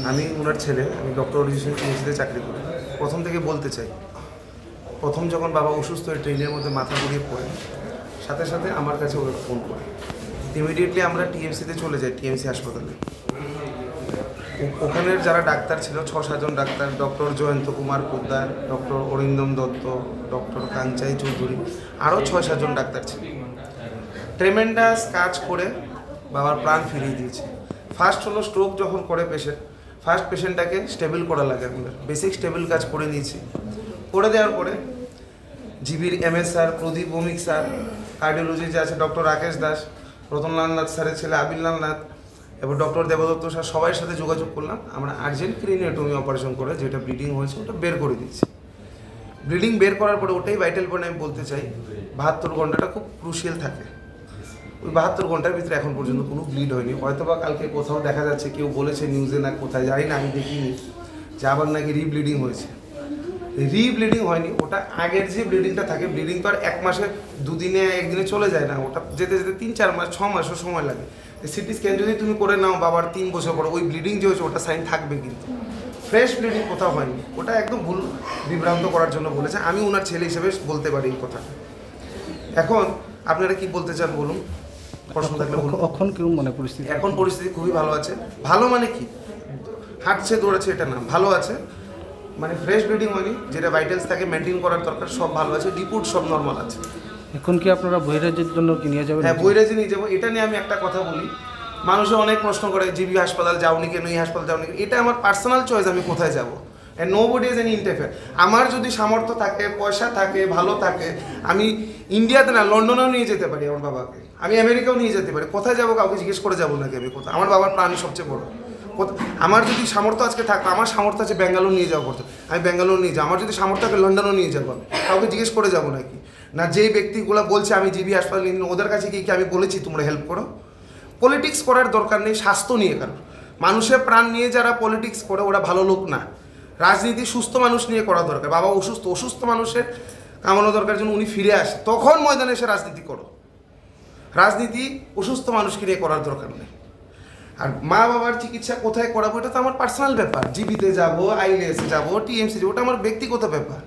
আমি ওনার ছেলে, আমি ডক্টর অরিজিৎ টিএমসিতে চাকরি করি। প্রথম থেকে বলতে চাই, প্রথম যখন বাবা অসুস্থ হয়ে ট্রেনের মধ্যে মাথা ঘুরিয়ে পড়ে, সাথে সাথে আমার কাছে ওরা ফোন করে। ইমিডিয়েটলি আমরা টিএমসিতে চলে যাই, টিএমসি হাসপাতালে। ওখানের যারা ডাক্তার ছিল 6-7 জন doctor, doctor Jayanta Kumar Poddar, doctor Arindam Dutta, doctor Kanchai Chowdhury, আরও 6-7 জন ডাক্তার ছিল। ট্রেমেন্ডাস কাজ করে বাবার প্রাণ ফিরিয়ে দিয়েছে। ফার্স্ট হলো স্ট্রোক যখন করে পেশেন্ট, ফার্স্ট পেশেন্টটাকে স্টেবল করা লাগে, আমাদের বেসিক স্টেবল কাজ করে নিয়েছি। করে দেওয়ার পরে জিবির MS স্যার, প্রদীপ ভৌমিক স্যার, কার্ডিওলজি যে আছে ডক্টর রাকেশ দাস, রতনলাল নাথ স্যারের ছেলে আবিরলাল নাথ এবং ডক্টর দেবদত্ত স্যার, সবার সাথে যোগাযোগ করলাম। আমরা আর্জেন্ট ক্রিনিওটমি অপারেশন করে যেটা ব্লিডিং হয়েছে ওটা বের করে দিচ্ছি। ব্লিডিং বের করার পরে ওটাই ভাইটাল পয়েন্ট আমি বলতে চাই, 72 ঘন্টাটা খুব ক্রুশিয়াল থাকে। ওই 72 ঘন্টার ভিতরে এখন পর্যন্ত কোনো ব্লিড হয়নি। হয়তো বা কালকে কোথাও দেখা যাচ্ছে, কেউ বলেছে নিউজে না কোথায় জানি না, আমি দেখিনি, যে আবার নাকি রিব্লিডিং হয়েছে। রিব্লিডিং হয়নি, ওটা আগের যে ব্লিডিংটা থাকে, ব্লিডিং তো আর 1 মাসে 2 দিনে 1 দিনে চলে যায় না, ওটা যেতে যেতে 3-4 মাস 6 মাসও সময় লাগে। সিটি স্ক্যান যদি তুমি করে নাও বাবার 3 বছর পর, ওই ব্লিডিং যে হয়েছে ওটা সাইন থাকবে, কিন্তু ফ্রেশ ব্লিডিং কোথাও হয়নি। ওটা একদম ভুল বিভ্রান্ত করার জন্য বলেছে। আমি ওনার ছেলে হিসেবে বলতে পারি এই কথাটা। এখন আপনারা কি বলতে চান বলুন, প্রশ্ন থাকলে বলুন। এখন কেউ মানে পরিস্থিতি, এখন পরিস্থিতি খুবই ভালো আছে। ভালো মানে কি, হাঁটছে দৌড়াচ্ছে এটা না, ভালো আছে, মানে ফ্রেশ ব্লিডিং হয়নি, যেটা ভাইটালস থাকে মেনটেন করার দরকার সব ভালো আছে, রিপোর্ট সব নর্মাল আছে। এখন কি আপনারা বহিরাজ্যের জন্য কি নিয়ে যাবেন? হ্যাঁ, বহিরাজ্যে নিয়ে যাবো। এটা নিয়ে আমি একটা কথা বলি, মানুষে অনেক প্রশ্ন করে জিবি হাসপাতাল যাওনি কেন, এই হাসপাতাল যাওনি কেন। এটা আমার পার্সোনাল চয়েস, আমি কোথায় যাবো, and nobody is any interfere. আমার যদি সামর্থ্য থাকে, পয়সা থাকে, ভালো থাকে, আমি ইন্ডিয়াতে না লন্ডনেও নিয়ে যেতে পারি আমার বাবাকে, আমি আমেরিকাও নিয়ে যেতে পারি। কোথায় যাবো কাউকে জিজ্ঞেস করে যাবো নাকি আমি কোথায়? আমার বাবার প্রাণ সবচেয়ে বড়। আমার যদি সামর্থ্য আজকে থাকতো, আমার সামর্থ্য আছে ব্যাঙ্গালোর নিয়ে যাওয়া করতে, আমি ব্যাঙ্গালোর নিয়ে যাবো। আমার যদি সামর্থ্য থাকে লন্ডনও নিয়ে যাবো, কাউকে জিজ্ঞেস করে যাবো নাকি? না, যেই ব্যক্তিগুলো বলছে আমি জিবি হাসপাতাল নিয়ে, ওদের কাছে কি আমি বলেছি তোমরা হেল্প করো? পলিটিক্স করার দরকার নেই স্বাস্থ্য নিয়ে, কারণ মানুষের প্রাণ নিয়ে যারা পলিটিক্স করে ওরা ভালো লোক না। রাজনীতি সুস্থ মানুষ নিয়ে করা দরকার। বাবা অসুস্থ, অসুস্থ মানুষের কামানো দরকার জন্য উনি ফিরে আসে, তখন ময়দানে এসে রাজনীতি করো। রাজনীতি অসুস্থ মানুষকে নিয়ে করার দরকার নেই। আর মা বাবার চিকিৎসা কোথায় করাবো এটা তো আমার পার্সোনাল ব্যাপার। জিবিতে যাবো, ILS যাবো, TMC যাবো, ওটা আমার ব্যক্তিগত ব্যাপার।